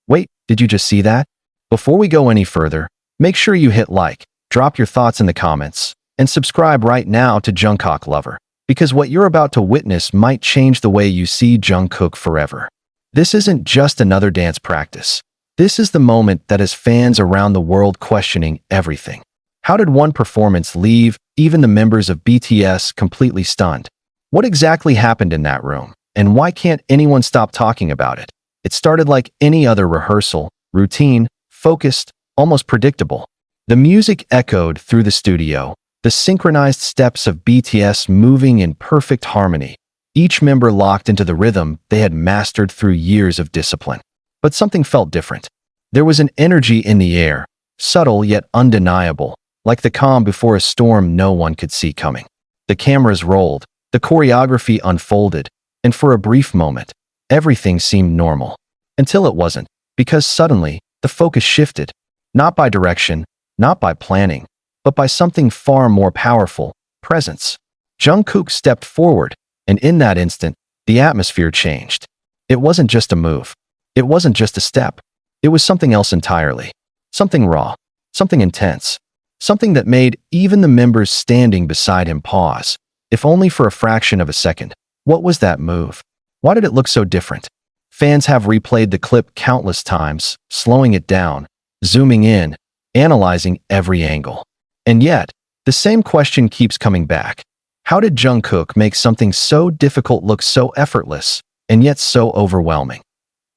Wait, did you just see that? Before we go any further, make sure you hit like, drop your thoughts in the comments, and subscribe right now to Jungkook Lover, because what you're about to witness might change the way you see Jungkook forever. This isn't just another dance practice. This is the moment that has fans around the world questioning everything. How did one performance leave even the members of BTS completely stunned? What exactly happened in that room? And why can't anyone stop talking about it? It started like any other rehearsal, routine, focused, almost predictable. The music echoed through the studio, the synchronized steps of BTS moving in perfect harmony, each member locked into the rhythm they had mastered through years of discipline. But something felt different. There was an energy in the air, subtle yet undeniable, like the calm before a storm no one could see coming. The cameras rolled, the choreography unfolded, and for a brief moment, everything seemed normal. Until it wasn't, because suddenly, the focus shifted. Not by direction, not by planning, but by something far more powerful: presence. Jungkook stepped forward, and in that instant, the atmosphere changed. It wasn't just a move. It wasn't just a step. It was something else entirely. Something raw, something intense, something that made even the members standing beside him pause, if only for a fraction of a second. What was that move? Why did it look so different? Fans have replayed the clip countless times, slowing it down, zooming in, analyzing every angle. And yet, the same question keeps coming back. How did Jungkook make something so difficult look so effortless, and yet so overwhelming?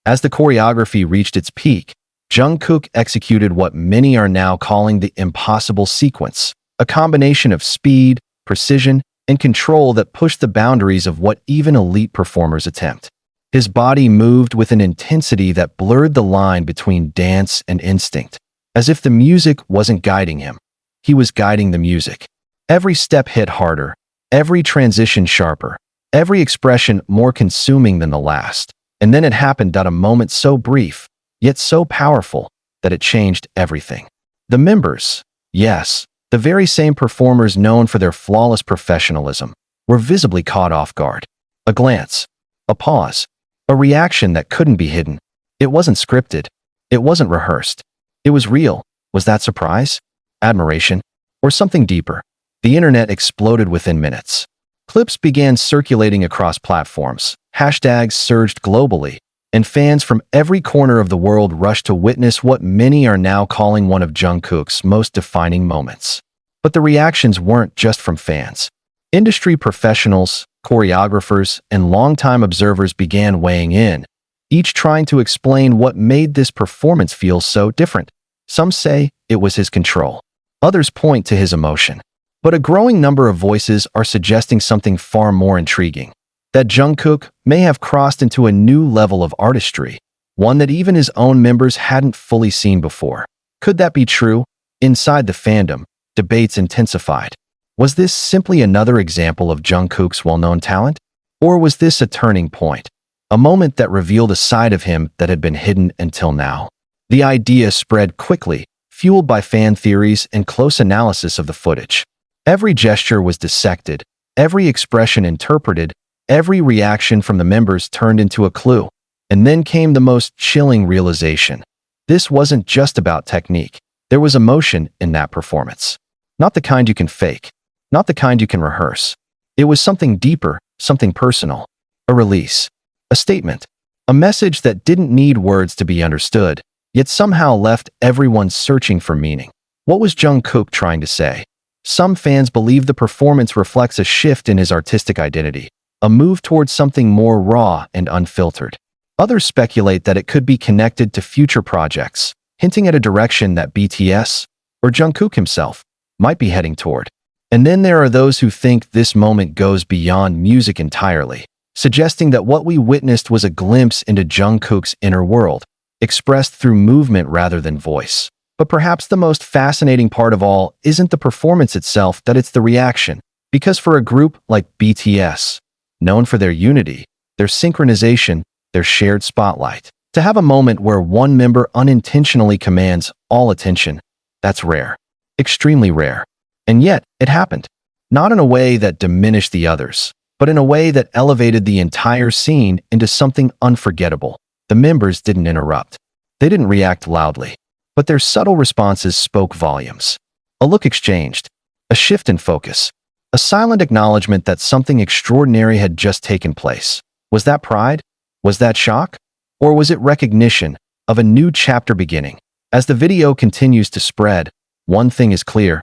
As the choreography reached its peak, Jungkook executed what many are now calling the impossible sequence, a combination of speed, precision, and control that pushed the boundaries of what even elite performers attempt. His body moved with an intensity that blurred the line between dance and instinct, as if the music wasn't guiding him. He was guiding the music. Every step hit harder, every transition sharper, every expression more consuming than the last. And then it happened at a moment so brief, yet so powerful, that it changed everything. The members, yes, the very same performers known for their flawless professionalism, were visibly caught off guard. A glance, a pause, a reaction that couldn't be hidden. It wasn't scripted. It wasn't rehearsed. It was real. Was that surprise? Admiration? Or something deeper? The internet exploded within minutes. Clips began circulating across platforms, hashtags surged globally, and fans from every corner of the world rushed to witness what many are now calling one of Jungkook's most defining moments. But the reactions weren't just from fans. Industry professionals, choreographers, and longtime observers began weighing in, each trying to explain what made this performance feel so different. Some say it was his control. Others point to his emotion. But a growing number of voices are suggesting something far more intriguing: that Jungkook may have crossed into a new level of artistry, one that even his own members hadn't fully seen before. Could that be true? Inside the fandom, debates intensified. Was this simply another example of Jungkook's well-known talent? Or was this a turning point, a moment that revealed a side of him that had been hidden until now? The idea spread quickly, fueled by fan theories and close analysis of the footage. Every gesture was dissected, every expression interpreted, every reaction from the members turned into a clue. And then came the most chilling realization. This wasn't just about technique. There was emotion in that performance. Not the kind you can fake. Not the kind you can rehearse. It was something deeper, something personal. A release. A statement. A message that didn't need words to be understood, yet somehow left everyone searching for meaning. What was Jungkook trying to say? Some fans believe the performance reflects a shift in his artistic identity, a move towards something more raw and unfiltered. Others speculate that it could be connected to future projects, hinting at a direction that BTS, or Jungkook himself, might be heading toward. And then there are those who think this moment goes beyond music entirely, suggesting that what we witnessed was a glimpse into Jungkook's inner world, expressed through movement rather than voice. But perhaps the most fascinating part of all isn't the performance itself, that it's the reaction. Because for a group like BTS, known for their unity, their synchronization, their shared spotlight, to have a moment where one member unintentionally commands all attention, that's rare. Extremely rare. And yet, it happened. Not in a way that diminished the others, but in a way that elevated the entire scene into something unforgettable. The members didn't interrupt. They didn't react loudly, but their subtle responses spoke volumes. A look exchanged, a shift in focus, a silent acknowledgement that something extraordinary had just taken place. Was that pride? Was that shock? Or was it recognition of a new chapter beginning? As the video continues to spread, one thing is clear: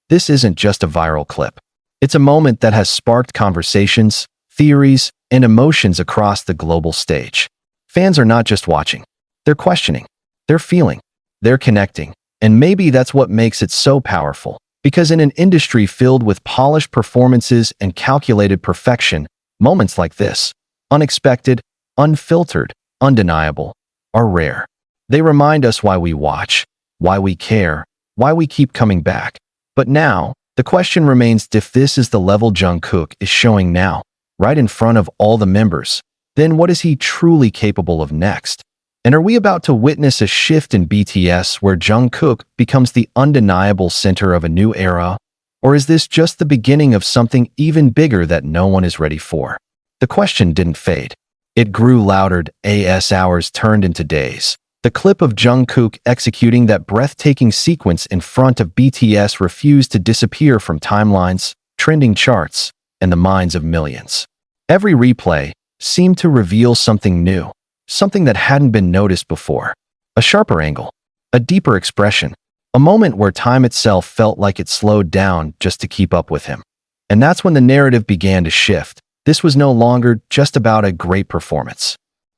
this isn't just a viral clip. It's a moment that has sparked conversations, theories, and emotions across the global stage. Fans are not just watching. They're questioning. They're feeling. They're connecting. And maybe that's what makes it so powerful. Because in an industry filled with polished performances and calculated perfection, moments like this, unexpected, unfiltered, undeniable, are rare. They remind us why we watch, why we care, why we keep coming back. But now, the question remains: if this is the level Jungkook is showing now, right in front of all the members, then what is he truly capable of next? And are we about to witness a shift in BTS where Jungkook becomes the undeniable center of a new era? Or is this just the beginning of something even bigger that no one is ready for? The question didn't fade. It grew louder as hours turned into days. The clip of Jungkook executing that breathtaking sequence in front of BTS refused to disappear from timelines, trending charts, and the minds of millions. Every replay seemed to reveal something new. Something that hadn't been noticed before. A sharper angle, a deeper expression, a moment where time itself felt like it slowed down just to keep up with him. And that's when the narrative began to shift. This was no longer just about a great performance.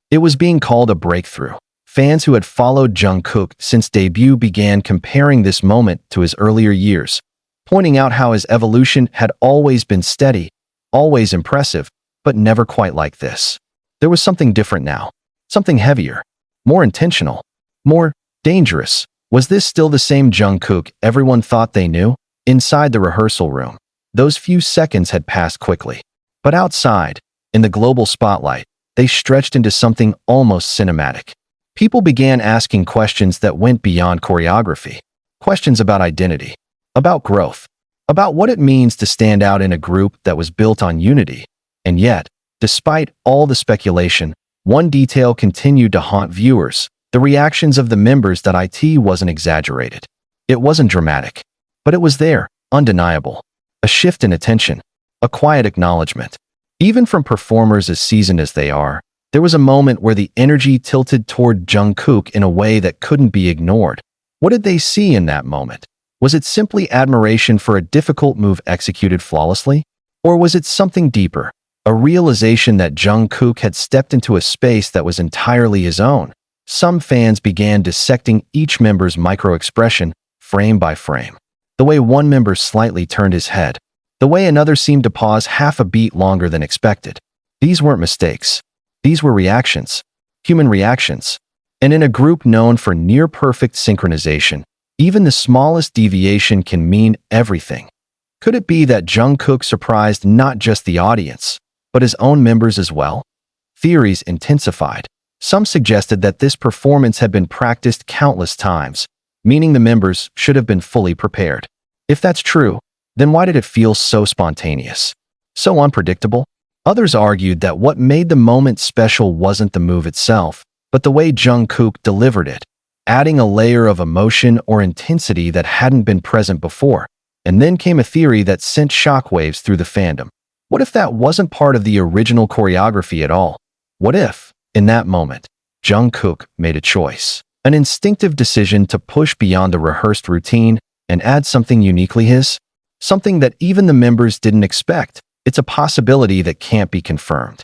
It was being called a breakthrough. Fans who had followed Jungkook since debut began comparing this moment to his earlier years, pointing out how his evolution had always been steady, always impressive, but never quite like this. There was something different now. Something heavier, more intentional, more dangerous. Was this still the same Jungkook everyone thought they knew? Inside the rehearsal room, those few seconds had passed quickly. But outside, in the global spotlight, they stretched into something almost cinematic. People began asking questions that went beyond choreography. Questions about identity, about growth, about what it means to stand out in a group that was built on unity. And yet, despite all the speculation, one detail continued to haunt viewers: the reactions of the members. That it wasn't exaggerated. It wasn't dramatic. But it was there, undeniable. A shift in attention, a quiet acknowledgement. Even from performers as seasoned as they are, there was a moment where the energy tilted toward Jungkook in a way that couldn't be ignored. What did they see in that moment? Was it simply admiration for a difficult move executed flawlessly? Or was it something deeper? A realization that Jungkook had stepped into a space that was entirely his own. Some fans began dissecting each member's micro-expression, frame by frame. The way one member slightly turned his head. The way another seemed to pause half a beat longer than expected. These weren't mistakes. These were reactions. Human reactions. And in a group known for near-perfect synchronization, even the smallest deviation can mean everything. Could it be that Jungkook surprised not just the audience, but his own members as well? Theories intensified. Some suggested that this performance had been practiced countless times, meaning the members should have been fully prepared. If that's true, then why did it feel so spontaneous? So unpredictable? Others argued that what made the moment special wasn't the move itself, but the way Jungkook delivered it, adding a layer of emotion or intensity that hadn't been present before. And then came a theory that sent shockwaves through the fandom. What if that wasn't part of the original choreography at all? What if, in that moment, Jungkook made a choice, an instinctive decision to push beyond the rehearsed routine and add something uniquely his? Something that even the members didn't expect. It's a possibility that can't be confirmed.